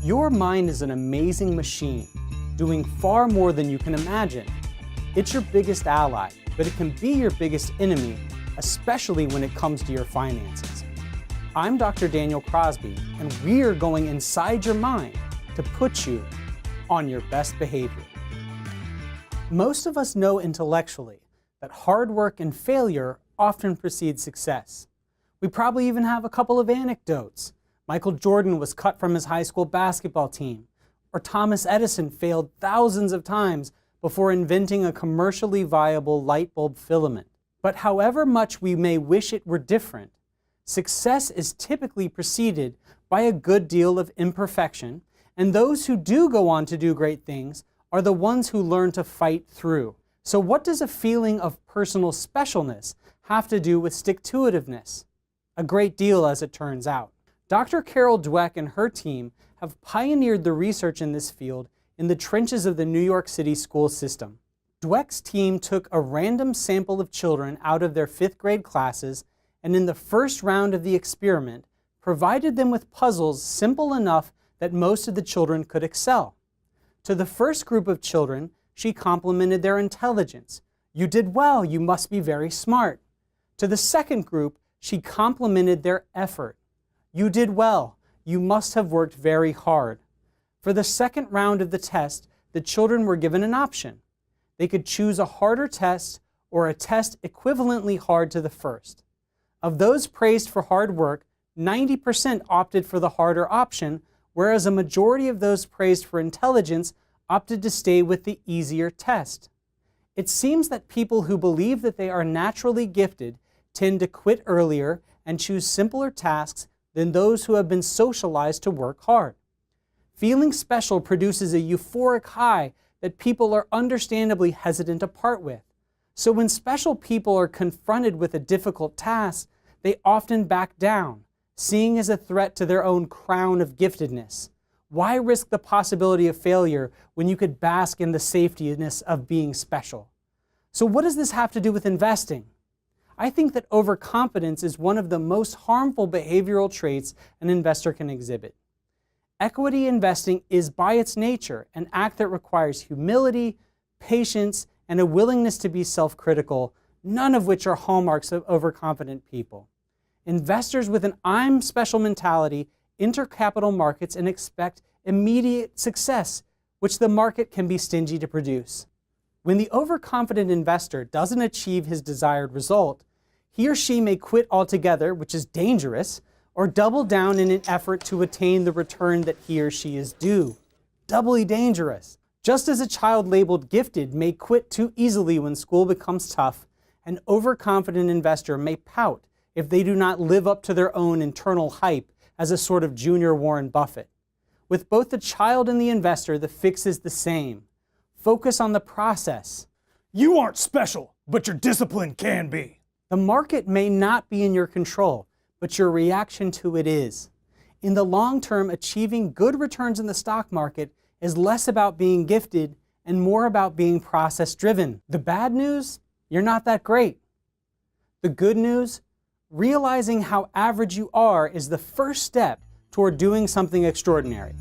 Your mind is an amazing machine, doing far more than you can imagine. It's your biggest ally, but it can be your biggest enemy, especially when it comes to your finances. I'm Dr. Daniel Crosby, and we're going inside your mind to put you on your best behavior. Most of us know intellectually that hard work and failure often precedes success. We probably even have a couple of anecdotes. Michael Jordan was cut from his high school basketball team, or Thomas Edison failed thousands of times before inventing a commercially viable light bulb filament. But however much we may wish it were different, success is typically preceded by a good deal of imperfection, and those who do go on to do great things are the ones who learn to fight through. So what does a feeling of personal specialness have to do with stick-to-itiveness? A great deal, as it turns out. Dr. Carol Dweck and her team have pioneered the research in this field in the trenches of the New York City school system. Dweck's team took a random sample of children out of their 5th grade classes and in the first round of the experiment provided them with puzzles simple enough that most of the children could excel. To the first group of children, she complimented their intelligence. "You did well, you must be very smart." To the second group, she complimented their effort. "You did well, you must have worked very hard." For the second round of the test, the children were given an option. They could choose a harder test or a test equivalently hard to the first. Of those praised for hard work, 90% opted for the harder option, whereas a majority of those praised for intelligence opted to stay with the easier test. It seems that people who believe that they are naturally gifted tend to quit earlier and choose simpler tasks than those who have been socialized to work hard. Feeling special produces a euphoric high that people are understandably hesitant to part with. So when special people are confronted with a difficult task, they often back down, seeing as a threat to their own crown of giftedness. Why risk the possibility of failure when you could bask in the safetyness of being special? So what does this have to do with investing? I think that overconfidence is one of the most harmful behavioral traits an investor can exhibit. Equity investing is by its nature an act that requires humility, patience, and a willingness to be self-critical, none of which are hallmarks of overconfident people. Investors with an "I'm special" mentality enter capital markets and expect immediate success, which the market can be stingy to produce. When the overconfident investor doesn't achieve his desired result, he or she may quit altogether, which is dangerous, or double down in an effort to attain the return that he or she is due. Doubly dangerous. Just as a child labeled gifted may quit too easily when school becomes tough, an overconfident investor may pout if they do not live up to their own internal hype as a sort of junior Warren Buffett. With both the child and the investor, the fix is the same. Focus on the process. You aren't special, but your discipline can be. The market may not be in your control, but your reaction to it is. In the long term, achieving good returns in the stock market is less about being gifted and more about being process-driven. The bad news? You're not that great. The good news? Realizing how average you are is the first step toward doing something extraordinary.